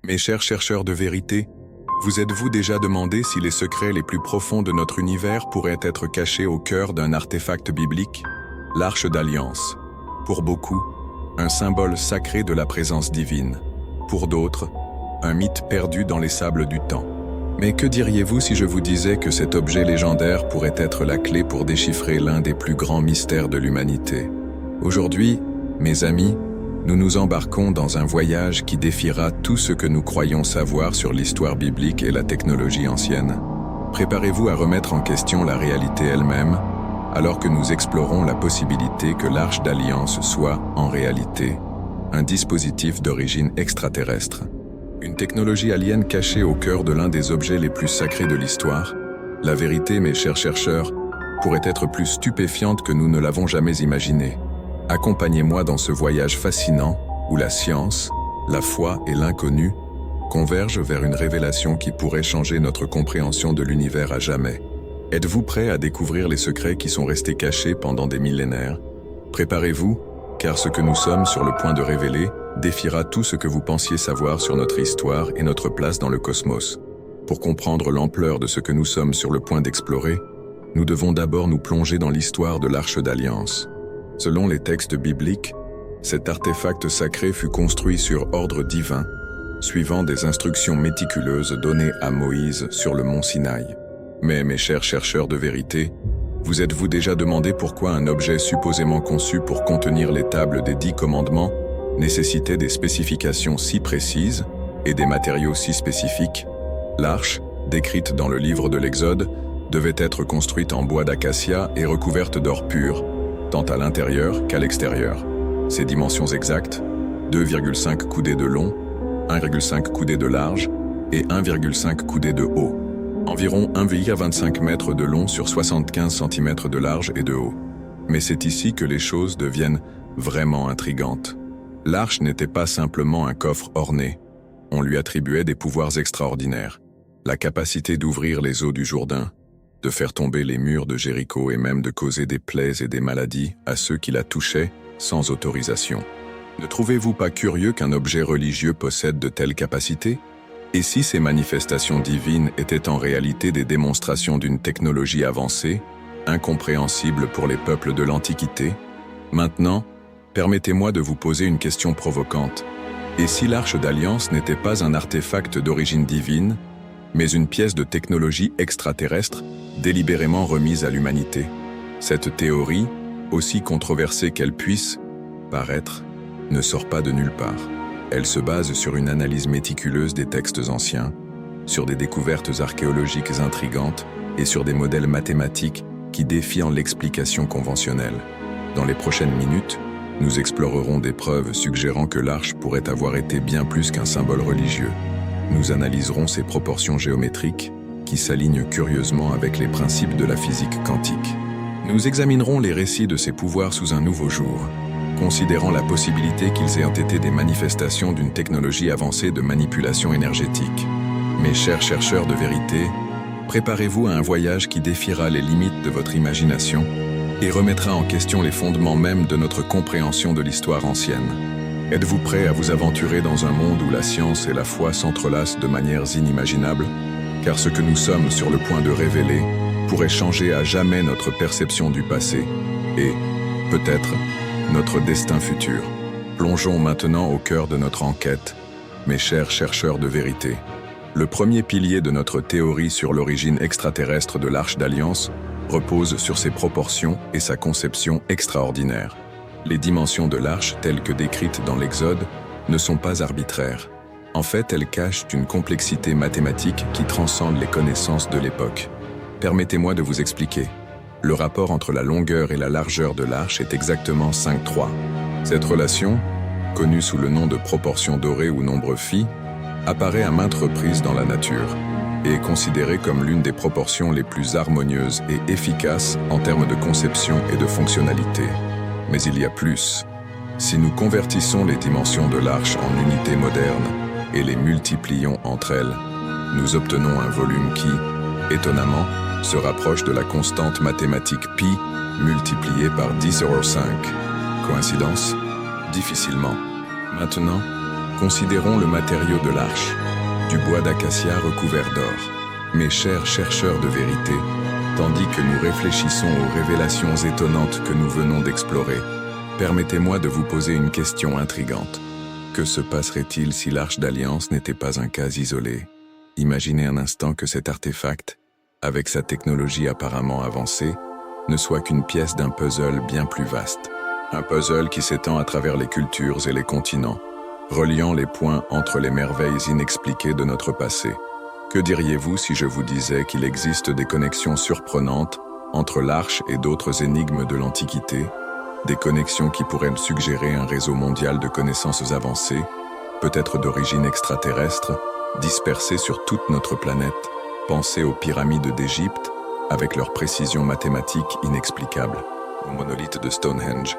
Mes chers chercheurs de vérité, vous êtes-vous déjà demandé si les secrets les plus profonds de notre univers pourraient être cachés au cœur d'un artefact biblique, l'Arche d'Alliance? Pour beaucoup, un symbole sacré de la présence divine. Pour d'autres, un mythe perdu dans les sables du temps. Mais que diriez-vous si je vous disais que cet objet légendaire pourrait être la clé pour déchiffrer l'un des plus grands mystères de l'humanité? Aujourd'hui, mes amis, nous nous embarquons dans un voyage qui défiera tout ce que nous croyons savoir sur l'histoire biblique et la technologie ancienne. Préparez-vous à remettre en question la réalité elle-même, alors que nous explorons la possibilité que l'Arche d'Alliance soit, en réalité, un dispositif d'origine extraterrestre. Une technologie alien cachée au cœur de l'un des objets les plus sacrés de l'histoire. La vérité, mes chers chercheurs, pourrait être plus stupéfiante que nous ne l'avons jamais imaginé. Accompagnez-moi dans ce voyage fascinant où la science, la foi et l'inconnu convergent vers une révélation qui pourrait changer notre compréhension de l'univers à jamais. Êtes-vous prêts à découvrir les secrets qui sont restés cachés pendant des millénaires? Préparez-vous, car ce que nous sommes sur le point de révéler défiera tout ce que vous pensiez savoir sur notre histoire et notre place dans le cosmos. Pour comprendre l'ampleur de ce que nous sommes sur le point d'explorer, nous devons d'abord nous plonger dans l'histoire de l'Arche d'Alliance. Selon les textes bibliques, cet artefact sacré fut construit sur ordre divin, suivant des instructions méticuleuses données à Moïse sur le mont Sinaï. Mais mes chers chercheurs de vérité, vous êtes-vous déjà demandé pourquoi un objet supposément conçu pour contenir les tables des 10 commandements nécessitait des spécifications si précises et des matériaux si spécifiques? L'arche, décrite dans le livre de l'Exode, devait être construite en bois d'acacia et recouverte d'or pur, tant à l'intérieur qu'à l'extérieur. Ses dimensions exactes, 2,5 coudées de long, 1,5 coudées de large et 1,5 coudées de haut. Environ 1,25 mètres de long sur 75 cm de large et de haut. Mais c'est ici que les choses deviennent vraiment intrigantes. L'arche n'était pas simplement un coffre orné. On lui attribuait des pouvoirs extraordinaires. La capacité d'ouvrir les eaux du Jourdain, de faire tomber les murs de Jéricho et même de causer des plaies et des maladies à ceux qui la touchaient sans autorisation. Ne trouvez-vous pas curieux qu'un objet religieux possède de telles capacités? Et si ces manifestations divines étaient en réalité des démonstrations d'une technologie avancée, incompréhensible pour les peuples de l'Antiquité? Maintenant, permettez-moi de vous poser une question provocante. Et si l'Arche d'Alliance n'était pas un artefact d'origine divine, mais une pièce de technologie extraterrestre délibérément remise à l'humanité? Cette théorie, aussi controversée qu'elle puisse paraître, ne sort pas de nulle part. Elle se base sur une analyse méticuleuse des textes anciens, sur des découvertes archéologiques intrigantes et sur des modèles mathématiques qui défient l'explication conventionnelle. Dans les prochaines minutes, nous explorerons des preuves suggérant que l'arche pourrait avoir été bien plus qu'un symbole religieux. Nous analyserons ses proportions géométriques, qui s'alignent curieusement avec les principes de la physique quantique. Nous examinerons les récits de ses pouvoirs sous un nouveau jour, considérant la possibilité qu'ils aient été des manifestations d'une technologie avancée de manipulation énergétique. Mes chers chercheurs de vérité, préparez-vous à un voyage qui défiera les limites de votre imagination et remettra en question les fondements même de notre compréhension de l'histoire ancienne. Êtes-vous prêts à vous aventurer dans un monde où la science et la foi s'entrelacent de manières inimaginables? Car ce que nous sommes sur le point de révéler pourrait changer à jamais notre perception du passé et, peut-être, notre destin futur. Plongeons maintenant au cœur de notre enquête, mes chers chercheurs de vérité. Le premier pilier de notre théorie sur l'origine extraterrestre de l'Arche d'Alliance repose sur ses proportions et sa conception extraordinaire. Les dimensions de l'arche, telles que décrites dans l'Exode, ne sont pas arbitraires. En fait, elles cachent une complexité mathématique qui transcende les connaissances de l'époque. Permettez-moi de vous expliquer. Le rapport entre la longueur et la largeur de l'arche est exactement 5:3. Cette relation, connue sous le nom de proportion dorée ou nombre phi, apparaît à maintes reprises dans la nature et est considérée comme l'une des proportions les plus harmonieuses et efficaces en termes de conception et de fonctionnalité. Mais il y a plus. Si nous convertissons les dimensions de l'arche en unités modernes et les multiplions entre elles, nous obtenons un volume qui, étonnamment, se rapproche de la constante mathématique pi multipliée par 10^5. Coïncidence? Difficilement. Maintenant, Considérons le matériau de l'arche, du bois d'acacia recouvert d'or. Mes chers chercheurs de vérité, tandis que nous réfléchissons aux révélations étonnantes que nous venons d'explorer, permettez-moi de vous poser une question intrigante. Que se passerait-il si l'Arche d'Alliance n'était pas un cas isolé? Imaginez un instant que cet artefact, avec sa technologie apparemment avancée, ne soit qu'une pièce d'un puzzle bien plus vaste. Un puzzle qui s'étend à travers les cultures et les continents, reliant les points entre les merveilles inexpliquées de notre passé. Que diriez-vous si je vous disais qu'il existe des connexions surprenantes entre l'Arche et d'autres énigmes de l'Antiquité, des connexions qui pourraient suggérer un réseau mondial de connaissances avancées, peut-être d'origine extraterrestre, dispersées sur toute notre planète? Pensez aux pyramides d'Égypte, avec leur précision mathématique inexplicable, aux monolithes de Stonehenge,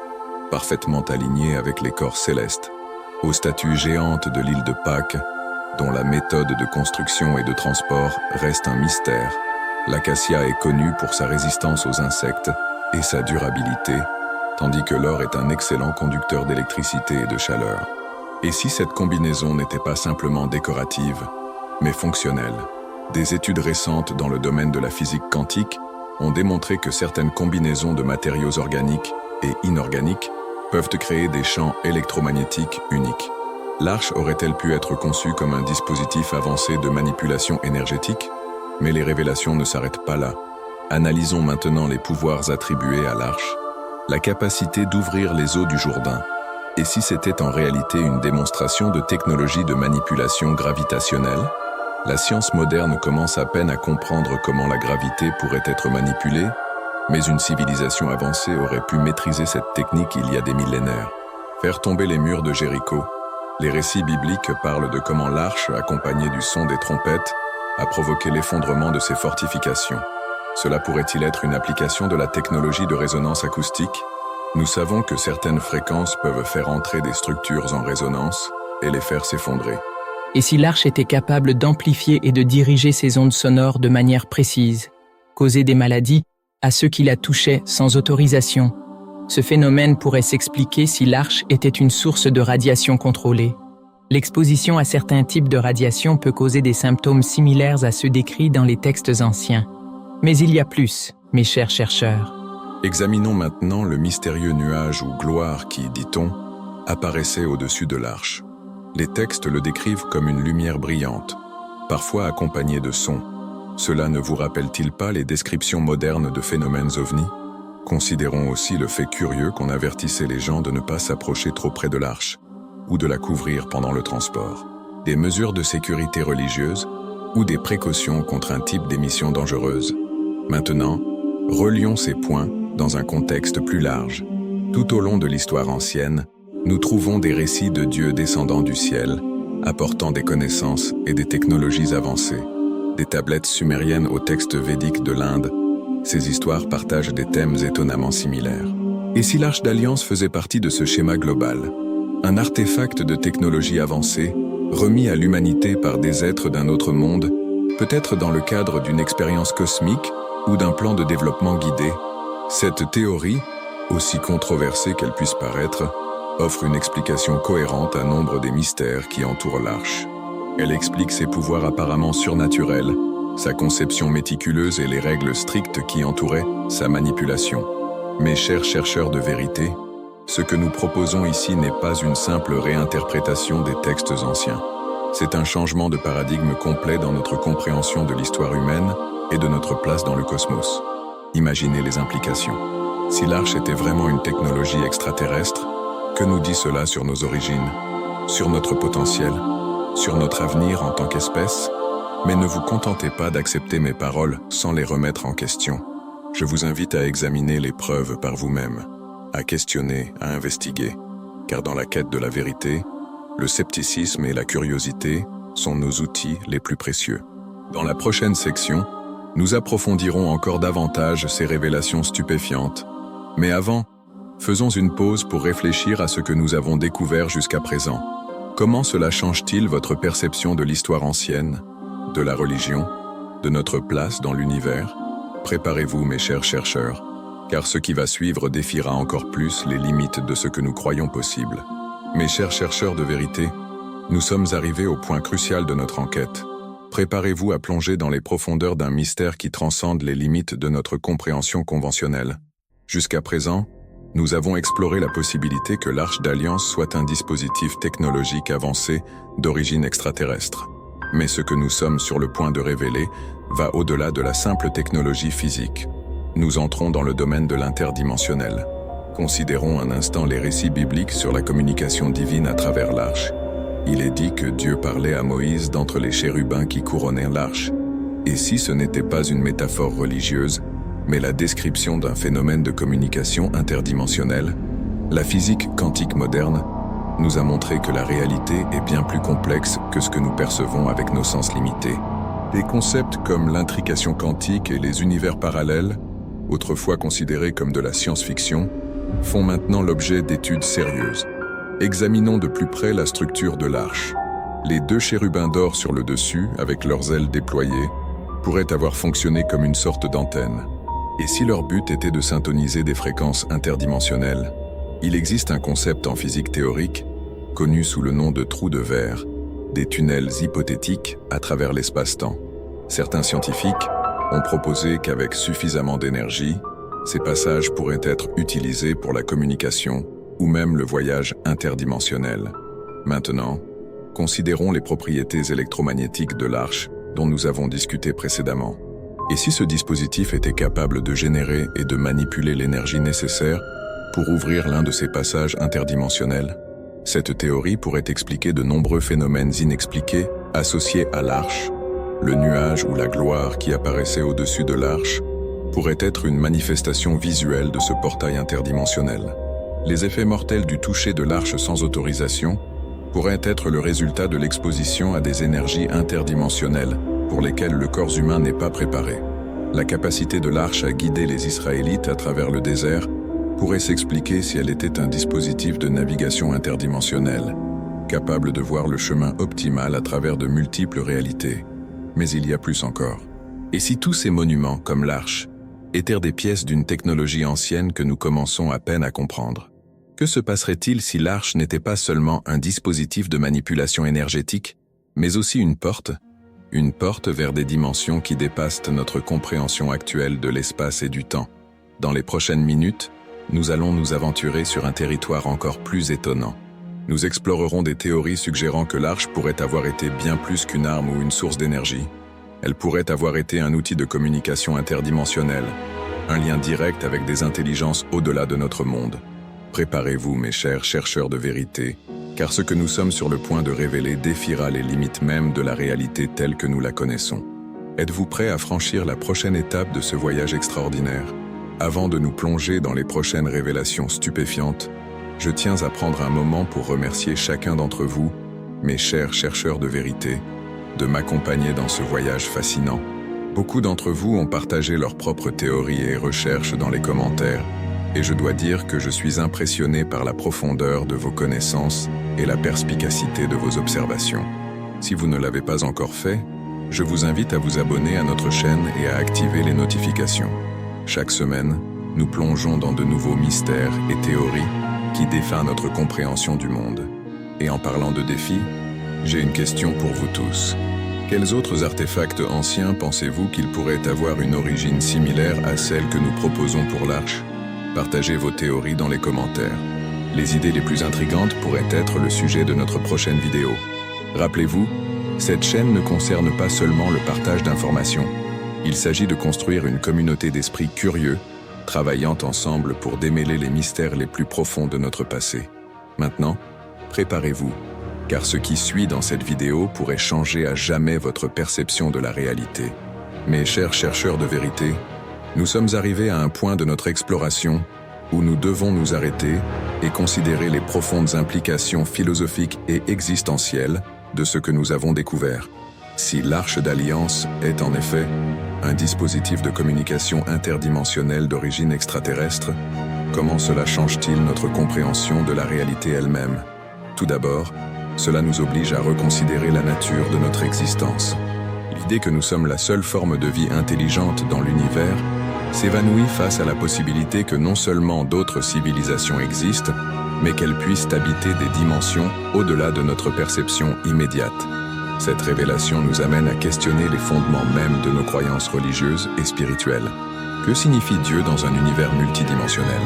parfaitement alignés avec les corps célestes, aux statues géantes de l'île de Pâques, dont la méthode de construction et de transport reste un mystère. L'acacia est connue pour sa résistance aux insectes et sa durabilité, tandis que l'or est un excellent conducteur d'électricité et de chaleur. Et si cette combinaison n'était pas simplement décorative, mais fonctionnelle? Des études récentes dans le domaine de la physique quantique ont démontré que certaines combinaisons de matériaux organiques et inorganiques peuvent créer des champs électromagnétiques uniques. L'Arche aurait-elle pu être conçue comme un dispositif avancé de manipulation énergétique? Mais les révélations ne s'arrêtent pas là. Analysons maintenant les pouvoirs attribués à l'Arche. La capacité d'ouvrir les eaux du Jourdain. Et si c'était en réalité une démonstration de technologie de manipulation gravitationnelle? La science moderne commence à peine à comprendre comment la gravité pourrait être manipulée, mais une civilisation avancée aurait pu maîtriser cette technique il y a des millénaires. Faire tomber les murs de Jéricho. Les récits bibliques parlent de comment l'Arche, accompagnée du son des trompettes, a provoqué l'effondrement de ces fortifications. Cela pourrait-il être une application de la technologie de résonance acoustique? Nous savons que certaines fréquences peuvent faire entrer des structures en résonance et les faire s'effondrer. Et si l'Arche était capable d'amplifier et de diriger ces ondes sonores de manière précise, causer des maladies à ceux qui la touchaient sans autorisation? Ce phénomène pourrait s'expliquer si l'Arche était une source de radiation contrôlée. L'exposition à certains types de radiation peut causer des symptômes similaires à ceux décrits dans les textes anciens. Mais il y a plus, mes chers chercheurs. Examinons maintenant le mystérieux nuage ou gloire qui, dit-on, apparaissait au-dessus de l'Arche. Les textes le décrivent comme une lumière brillante, parfois accompagnée de sons. Cela ne vous rappelle-t-il pas les descriptions modernes de phénomènes ovnis? Considérons aussi le fait curieux qu'on avertissait les gens de ne pas s'approcher trop près de l'Arche, ou de la couvrir pendant le transport. Des mesures de sécurité religieuse, ou des précautions contre un type d'émission dangereuse. Maintenant, relions ces points dans un contexte plus large. Tout au long de l'histoire ancienne, nous trouvons des récits de dieux descendant du ciel, apportant des connaissances et des technologies avancées. Des tablettes sumériennes aux textes védiques de l'Inde, ces histoires partagent des thèmes étonnamment similaires. Et si l'Arche d'Alliance faisait partie de ce schéma global, un artefact de technologie avancée, remis à l'humanité par des êtres d'un autre monde, peut-être dans le cadre d'une expérience cosmique ou d'un plan de développement guidé? Cette théorie, aussi controversée qu'elle puisse paraître, offre une explication cohérente à nombre des mystères qui entourent l'Arche. Elle explique ses pouvoirs apparemment surnaturels, sa conception méticuleuse et les règles strictes qui entouraient sa manipulation. Mes chers chercheurs de vérité, ce que nous proposons ici n'est pas une simple réinterprétation des textes anciens. C'est un changement de paradigme complet dans notre compréhension de l'histoire humaine et de notre place dans le cosmos. Imaginez les implications. Si l'Arche était vraiment une technologie extraterrestre, que nous dit cela sur nos origines, sur notre potentiel, sur notre avenir en tant qu'espèce? Mais ne vous contentez pas d'accepter mes paroles sans les remettre en question. Je vous invite à examiner les preuves par vous-même, à questionner, à investiguer, car dans la quête de la vérité, le scepticisme et la curiosité sont nos outils les plus précieux. Dans la prochaine section, nous approfondirons encore davantage ces révélations stupéfiantes. Mais avant, faisons une pause pour réfléchir à ce que nous avons découvert jusqu'à présent. Comment cela change-t-il votre perception de l'histoire ancienne, de la religion, de notre place dans l'univers? Préparez-vous, mes chers chercheurs, car ce qui va suivre défiera encore plus les limites de ce que nous croyons possible. Mes chers chercheurs de vérité, Nous sommes arrivés au point crucial de notre enquête. Préparez-vous à plonger dans les profondeurs d'un mystère qui transcende les limites de notre compréhension conventionnelle. Jusqu'à présent, nous avons exploré la possibilité que l'Arche d'Alliance soit un dispositif technologique avancé d'origine extraterrestre. Mais ce que nous sommes sur le point de révéler va au-delà de la simple technologie physique. Nous entrons dans le domaine de l'interdimensionnel. Considérons un instant les récits bibliques sur la communication divine à travers l'Arche. Il est dit que Dieu parlait à Moïse d'entre les chérubins qui couronnaient l'Arche. Et si ce n'était pas une métaphore religieuse, mais la description d'un phénomène de communication interdimensionnelle, la physique quantique moderne nous a montré que la réalité est bien plus complexe que ce que nous percevons avec nos sens limités. Des concepts comme l'intrication quantique et les univers parallèles, autrefois considérés comme de la science-fiction, font maintenant l'objet d'études sérieuses. Examinons de plus près la structure de l'Arche. Les 2 chérubins d'or sur le dessus, avec leurs ailes déployées, pourraient avoir fonctionné comme une sorte d'antenne. Et si leur but était de syntoniser des fréquences interdimensionnelles, il existe un concept en physique théorique, connu sous le nom de trous de verre, des tunnels hypothétiques à travers l'espace-temps. Certains scientifiques ont proposé qu'avec suffisamment d'énergie, ces passages pourraient être utilisés pour la communication ou même le voyage interdimensionnel. Maintenant, considérons les propriétés électromagnétiques de l'Arche dont nous avons discuté précédemment. Et si ce dispositif était capable de générer et de manipuler l'énergie nécessaire pour ouvrir l'un de ces passages interdimensionnels, cette théorie pourrait expliquer de nombreux phénomènes inexpliqués associés à l'Arche. Le nuage ou la gloire qui apparaissait au-dessus de l'Arche pourrait être une manifestation visuelle de ce portail interdimensionnel. Les effets mortels du toucher de l'Arche sans autorisation pourraient être le résultat de l'exposition à des énergies interdimensionnelles pour lesquelles le corps humain n'est pas préparé. La capacité de l'Arche à guider les Israélites à travers le désert pourrait s'expliquer si elle était un dispositif de navigation interdimensionnelle, capable de voir le chemin optimal à travers de multiples réalités. Mais il y a plus encore. Et si tous ces monuments, comme l'Arche, étaient des pièces d'une technologie ancienne que nous commençons à peine à comprendre? Que se passerait-il si l'Arche n'était pas seulement un dispositif de manipulation énergétique, mais aussi une porte vers des dimensions qui dépassent notre compréhension actuelle de l'espace et du temps? Dans les prochaines minutes, nous allons nous aventurer sur un territoire encore plus étonnant. Nous explorerons des théories suggérant que l'Arche pourrait avoir été bien plus qu'une arme ou une source d'énergie. Elle pourrait avoir été un outil de communication interdimensionnelle, un lien direct avec des intelligences au-delà de notre monde. Préparez-vous, mes chers chercheurs de vérité, car ce que nous sommes sur le point de révéler défiera les limites mêmes de la réalité telle que nous la connaissons. Êtes-vous prêts à franchir la prochaine étape de ce voyage extraordinaire? Avant de nous plonger dans les prochaines révélations stupéfiantes, je tiens à prendre un moment pour remercier chacun d'entre vous, mes chers chercheurs de vérité, de m'accompagner dans ce voyage fascinant. Beaucoup d'entre vous ont partagé leurs propres théories et recherches dans les commentaires, et je dois dire que je suis impressionné par la profondeur de vos connaissances et la perspicacité de vos observations. Si vous ne l'avez pas encore fait, je vous invite à vous abonner à notre chaîne et à activer les notifications. Chaque semaine, nous plongeons dans de nouveaux mystères et théories qui défient notre compréhension du monde. Et en parlant de défis, j'ai une question pour vous tous. Quels autres artefacts anciens pensez-vous qu'ils pourraient avoir une origine similaire à celle que nous proposons pour l'Arche? Partagez vos théories dans les commentaires. Les idées les plus intrigantes pourraient être le sujet de notre prochaine vidéo. Rappelez-vous, cette chaîne ne concerne pas seulement le partage d'informations. Il s'agit de construire une communauté d'esprits curieux, travaillant ensemble pour démêler les mystères les plus profonds de notre passé. Maintenant, préparez-vous, car ce qui suit dans cette vidéo pourrait changer à jamais votre perception de la réalité. Mes chers chercheurs de vérité, nous sommes arrivés à un point de notre exploration où nous devons nous arrêter et considérer les profondes implications philosophiques et existentielles de ce que nous avons découvert. Si l'Arche d'Alliance est en effet un dispositif de communication interdimensionnelle d'origine extraterrestre, comment cela change-t-il notre compréhension de la réalité elle-même? Tout d'abord, cela nous oblige à reconsidérer la nature de notre existence. L'idée que nous sommes la seule forme de vie intelligente dans l'univers s'évanouit face à la possibilité que non seulement d'autres civilisations existent, mais qu'elles puissent habiter des dimensions au-delà de notre perception immédiate. Cette révélation nous amène à questionner les fondements mêmes de nos croyances religieuses et spirituelles. Que signifie Dieu dans un univers multidimensionnel?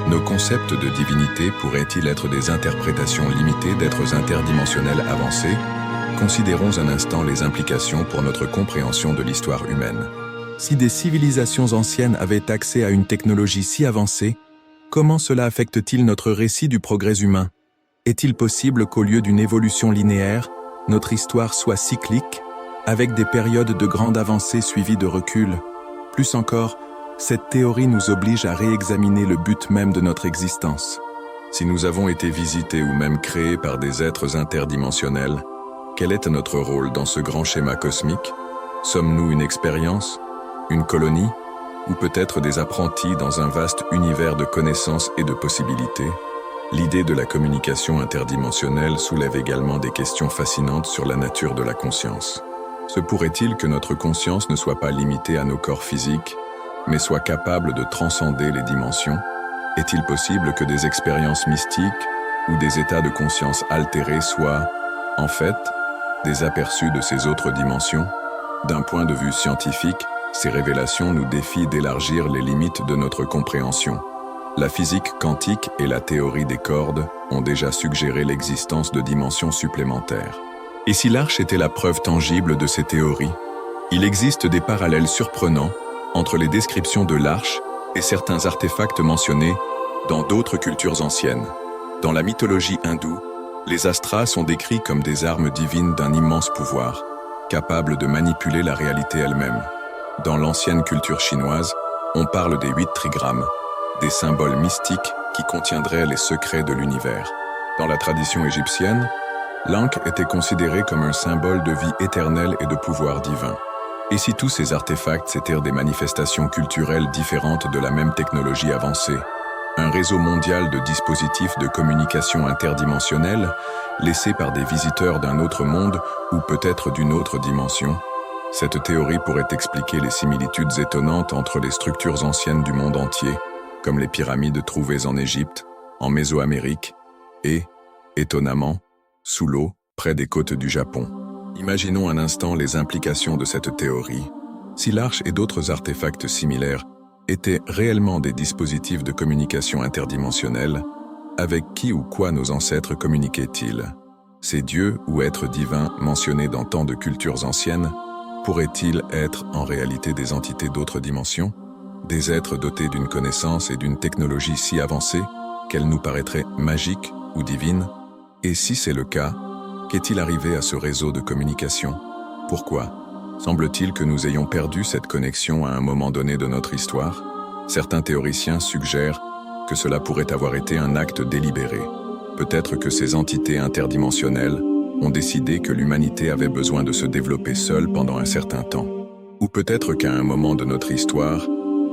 Nos concepts de divinité pourraient-ils être des interprétations limitées d'êtres interdimensionnels avancés? Considérons un instant les implications pour notre compréhension de l'histoire humaine. Si des civilisations anciennes avaient accès à une technologie si avancée, comment cela affecte-t-il notre récit du progrès humain? Est-il possible qu'au lieu d'une évolution linéaire, notre histoire soit cyclique, avec des périodes de grande avancée suivies de recul? Plus encore, cette théorie nous oblige à réexaminer le but même de notre existence. Si nous avons été visités ou même créés par des êtres interdimensionnels, quel est notre rôle dans ce grand schéma cosmique? Sommes-nous une expérience, une colonie, ou peut-être des apprentis dans un vaste univers de connaissances et de possibilités? L'idée de la communication interdimensionnelle soulève également des questions fascinantes sur la nature de la conscience. Se pourrait-il que notre conscience ne soit pas limitée à nos corps physiques, mais soit capable de transcender les dimensions? Est-il possible que des expériences mystiques ou des états de conscience altérés soient, en fait, des aperçus de ces autres dimensions? D'un point de vue scientifique, ces révélations nous défient d'élargir les limites de notre compréhension. La physique quantique et la théorie des cordes ont déjà suggéré l'existence de dimensions supplémentaires. Et si l'arche était la preuve tangible de ces théories, il existe des parallèles surprenants entre les descriptions de l'arche et certains artefacts mentionnés dans d'autres cultures anciennes. Dans la mythologie hindoue, les astras sont décrits comme des armes divines d'un immense pouvoir, capables de manipuler la réalité elle-même. Dans l'ancienne culture chinoise, on parle des 8 trigrammes, des symboles mystiques qui contiendraient les secrets de l'univers. Dans la tradition égyptienne, l'Ankh était considéré comme un symbole de vie éternelle et de pouvoir divin. Et si tous ces artefacts étaient des manifestations culturelles différentes de la même technologie avancée, un réseau mondial de dispositifs de communication interdimensionnelle laissés par des visiteurs d'un autre monde ou peut-être d'une autre dimension? Cette théorie pourrait expliquer les similitudes étonnantes entre les structures anciennes du monde entier, comme les pyramides trouvées en Égypte, en Mésoamérique et, étonnamment, sous l'eau, près des côtes du Japon. Imaginons un instant les implications de cette théorie. Si l'arche et d'autres artefacts similaires étaient réellement des dispositifs de communication interdimensionnelle, avec qui ou quoi nos ancêtres communiquaient-ils? Ces dieux ou êtres divins mentionnés dans tant de cultures anciennes pourraient-ils être en réalité des entités d'autres dimensions? Des êtres dotés d'une connaissance et d'une technologie si avancée qu'elle nous paraîtrait magique ou divine? Et si c'est le cas, qu'est-il arrivé à ce réseau de communication? Pourquoi? Semble-t-il que nous ayons perdu cette connexion à un moment donné de notre histoire? Certains théoriciens suggèrent que cela pourrait avoir été un acte délibéré. Peut-être que ces entités interdimensionnelles ont décidé que l'humanité avait besoin de se développer seule pendant un certain temps. Ou peut-être qu'à un moment de notre histoire,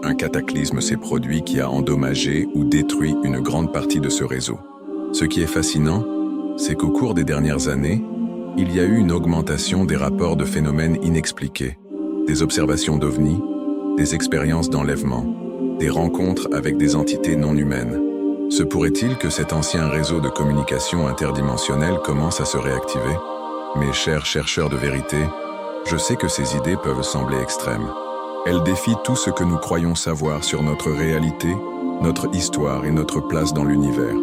un cataclysme s'est produit qui a endommagé ou détruit une grande partie de ce réseau. Ce qui est fascinant, c'est qu'au cours des dernières années, il y a eu une augmentation des rapports de phénomènes inexpliqués, des observations d'ovnis, des expériences d'enlèvement, des rencontres avec des entités non humaines. Se pourrait-il que cet ancien réseau de communication interdimensionnelle commence à se réactiver? Mes chers chercheurs de vérité, je sais que ces idées peuvent sembler extrêmes. Elles défient tout ce que nous croyons savoir sur notre réalité, notre histoire et notre place dans l'univers.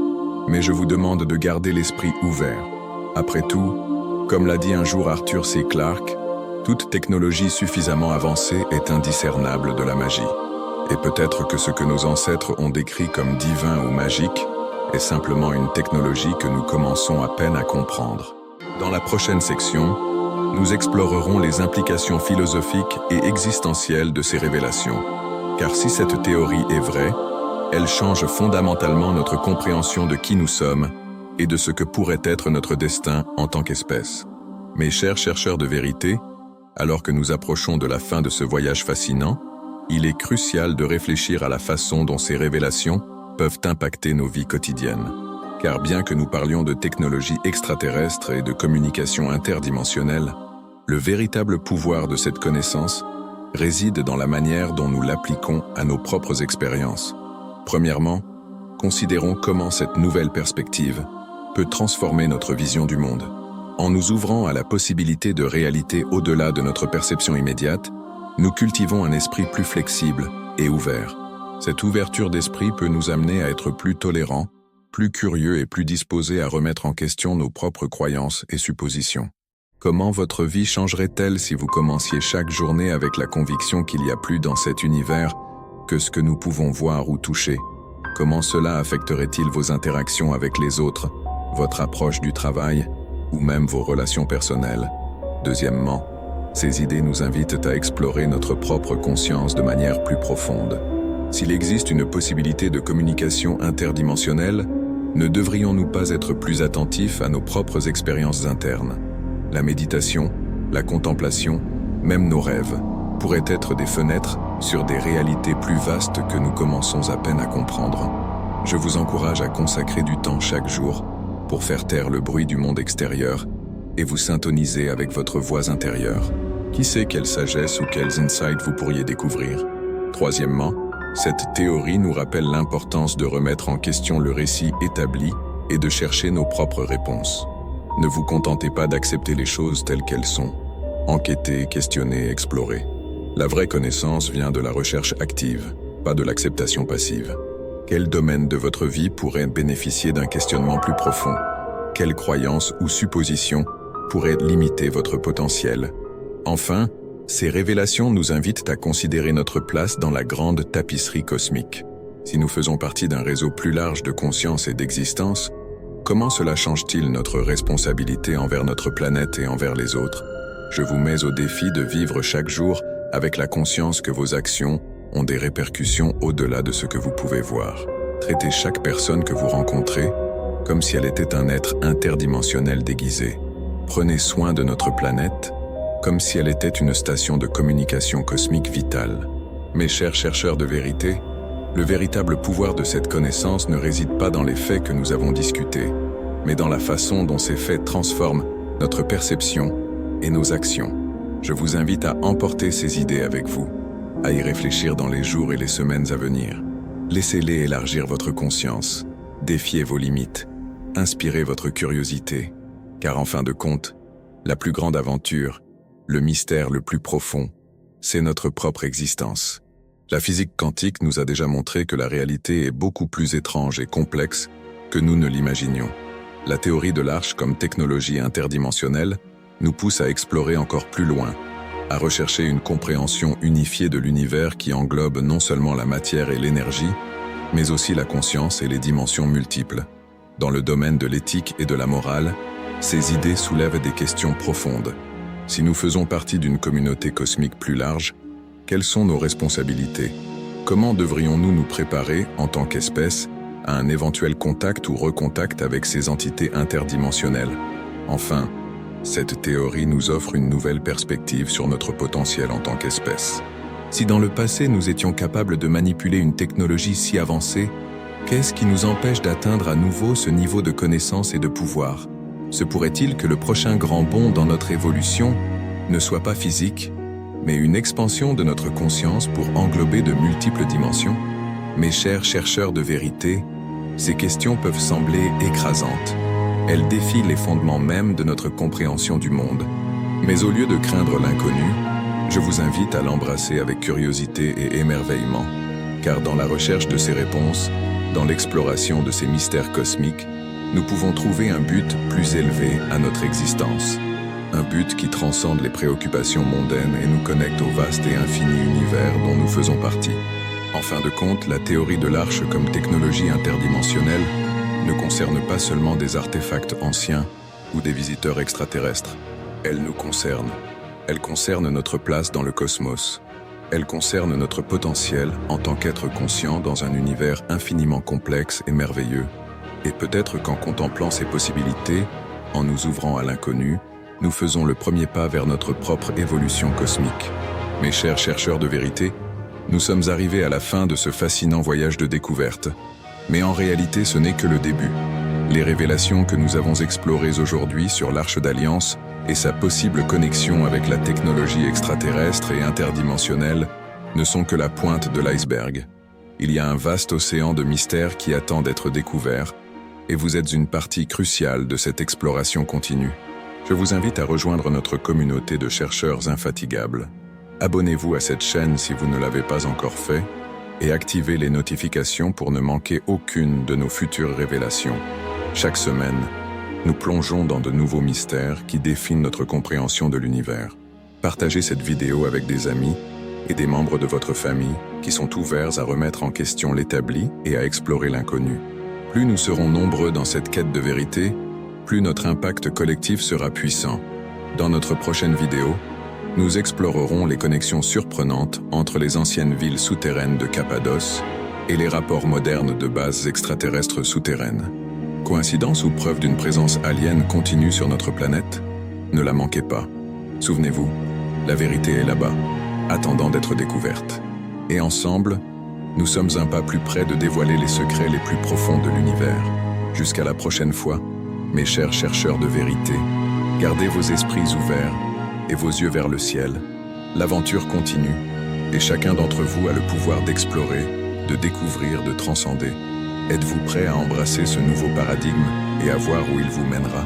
Mais je vous demande de garder l'esprit ouvert. Après tout, comme l'a dit un jour Arthur C. Clarke, toute technologie suffisamment avancée est indiscernable de la magie. Et peut-être que ce que nos ancêtres ont décrit comme divin ou magique est simplement une technologie que nous commençons à peine à comprendre. Dans la prochaine section, nous explorerons les implications philosophiques et existentielles de ces révélations. Car si cette théorie est vraie, elle change fondamentalement notre compréhension de qui nous sommes et de ce que pourrait être notre destin en tant qu'espèce. Mes chers chercheurs de vérité, alors que nous approchons de la fin de ce voyage fascinant, il est crucial de réfléchir à la façon dont ces révélations peuvent impacter nos vies quotidiennes. Car bien que nous parlions de technologies extraterrestres et de communication interdimensionnelle, le véritable pouvoir de cette connaissance réside dans la manière dont nous l'appliquons à nos propres expériences. Premièrement, Considérons comment cette nouvelle perspective peut transformer notre vision du monde. En nous ouvrant à la possibilité de réalité au-delà de notre perception immédiate, nous cultivons un esprit plus flexible et ouvert. Cette ouverture d'esprit peut nous amener à être plus tolérants, plus curieux et plus disposés à remettre en question nos propres croyances et suppositions. Comment votre vie changerait-elle si vous commenciez chaque journée avec la conviction qu'il y a plus dans cet univers que ce que nous pouvons voir ou toucher? Comment cela affecterait-il vos interactions avec les autres, votre approche du travail, ou même vos relations personnelles? Deuxièmement, ces idées nous invitent à explorer notre propre conscience de manière plus profonde. S'il existe une possibilité de communication interdimensionnelle, ne devrions-nous pas être plus attentifs à nos propres expériences internes? La méditation, la contemplation, même nos rêves, pourraient être des fenêtres sur des réalités plus vastes que nous commençons à peine à comprendre. Je vous encourage à consacrer du temps chaque jour pour faire taire le bruit du monde extérieur et vous syntoniser avec votre voix intérieure. Qui sait quelle sagesse ou quels insights vous pourriez découvrir? Troisièmement, cette théorie nous rappelle l'importance de remettre en question le récit établi et de chercher nos propres réponses. Ne vous contentez pas d'accepter les choses telles qu'elles sont. Enquêtez, questionnez, explorez. La vraie connaissance vient de la recherche active, pas de l'acceptation passive. Quel domaine de votre vie pourrait bénéficier d'un questionnement plus profond? Quelles croyances ou suppositions pourraient limiter votre potentiel? Enfin, ces révélations nous invitent à considérer notre place dans la grande tapisserie cosmique. Si nous faisons partie d'un réseau plus large de conscience et d'existence, comment cela change-t-il notre responsabilité envers notre planète et envers les autres? Je vous mets au défi de vivre chaque jour avec la conscience que vos actions ont des répercussions au-delà de ce que vous pouvez voir. Traitez chaque personne que vous rencontrez comme si elle était un être interdimensionnel déguisé. Prenez soin de notre planète comme si elle était une station de communication cosmique vitale. Mes chers chercheurs de vérité, le véritable pouvoir de cette connaissance ne réside pas dans les faits que nous avons discutés, mais dans la façon dont ces faits transforment notre perception et nos actions. Je vous invite à emporter ces idées avec vous, à y réfléchir dans les jours et les semaines à venir. Laissez-les élargir votre conscience, défiez vos limites, inspirez votre curiosité, car en fin de compte, la plus grande aventure, le mystère le plus profond, c'est notre propre existence. La physique quantique nous a déjà montré que la réalité est beaucoup plus étrange et complexe que nous ne l'imaginions. La théorie de l'arche comme technologie interdimensionnelle nous pousse à explorer encore plus loin, à rechercher une compréhension unifiée de l'univers qui englobe non seulement la matière et l'énergie, mais aussi la conscience et les dimensions multiples. Dans le domaine de l'éthique et de la morale, ces idées soulèvent des questions profondes. Si nous faisons partie d'une communauté cosmique plus large, quelles sont nos responsabilités? Comment devrions-nous nous préparer, en tant qu'espèce, à un éventuel contact ou recontact avec ces entités interdimensionnelles? Enfin, cette théorie nous offre une nouvelle perspective sur notre potentiel en tant qu'espèce. Si dans le passé nous étions capables de manipuler une technologie si avancée, qu'est-ce qui nous empêche d'atteindre à nouveau ce niveau de connaissance et de pouvoir? Se pourrait-il que le prochain grand bond dans notre évolution ne soit pas physique, mais une expansion de notre conscience pour englober de multiples dimensions? Mes chers chercheurs de vérité, ces questions peuvent sembler écrasantes. Elles défient les fondements mêmes de notre compréhension du monde. Mais au lieu de craindre l'inconnu, je vous invite à l'embrasser avec curiosité et émerveillement, car dans la recherche de ces réponses, dans l'exploration de ces mystères cosmiques, nous pouvons trouver un but plus élevé à notre existence. Un but qui transcende les préoccupations mondaines et nous connecte au vaste et infini univers dont nous faisons partie. En fin de compte, la théorie de l'arche comme technologie interdimensionnelle ne concerne pas seulement des artefacts anciens ou des visiteurs extraterrestres. Elle nous concerne. Elle concerne notre place dans le cosmos. Elle concerne notre potentiel en tant qu'être conscient dans un univers infiniment complexe et merveilleux. Et peut-être qu'en contemplant ces possibilités, en nous ouvrant à l'inconnu, nous faisons le premier pas vers notre propre évolution cosmique. Mes chers chercheurs de vérité, nous sommes arrivés à la fin de ce fascinant voyage de découverte. Mais en réalité, ce n'est que le début. Les révélations que nous avons explorées aujourd'hui sur l'Arche d'Alliance et sa possible connexion avec la technologie extraterrestre et interdimensionnelle ne sont que la pointe de l'iceberg. Il y a un vaste océan de mystères qui attend d'être découvert, et vous êtes une partie cruciale de cette exploration continue. Je vous invite à rejoindre notre communauté de chercheurs infatigables. Abonnez-vous à cette chaîne si vous ne l'avez pas encore fait, et activez les notifications pour ne manquer aucune de nos futures révélations. Chaque semaine, nous plongeons dans de nouveaux mystères qui définissent notre compréhension de l'univers. Partagez cette vidéo avec des amis et des membres de votre famille qui sont ouverts à remettre en question l'établi et à explorer l'inconnu. Plus nous serons nombreux dans cette quête de vérité, plus notre impact collectif sera puissant. Dans notre prochaine vidéo, nous explorerons les connexions surprenantes entre les anciennes villes souterraines de Cappadoce et les rapports modernes de bases extraterrestres souterraines. Coïncidence ou preuve d'une présence alien continue sur notre planète? Ne la manquez pas. Souvenez-vous, la vérité est là-bas, attendant d'être découverte. Et ensemble, nous sommes un pas plus près de dévoiler les secrets les plus profonds de l'univers. Jusqu'à la prochaine fois, mes chers chercheurs de vérité, gardez vos esprits ouverts et vos yeux vers le ciel. L'aventure continue, et chacun d'entre vous a le pouvoir d'explorer, de découvrir, de transcender. Êtes-vous prêt à embrasser ce nouveau paradigme et à voir où il vous mènera ?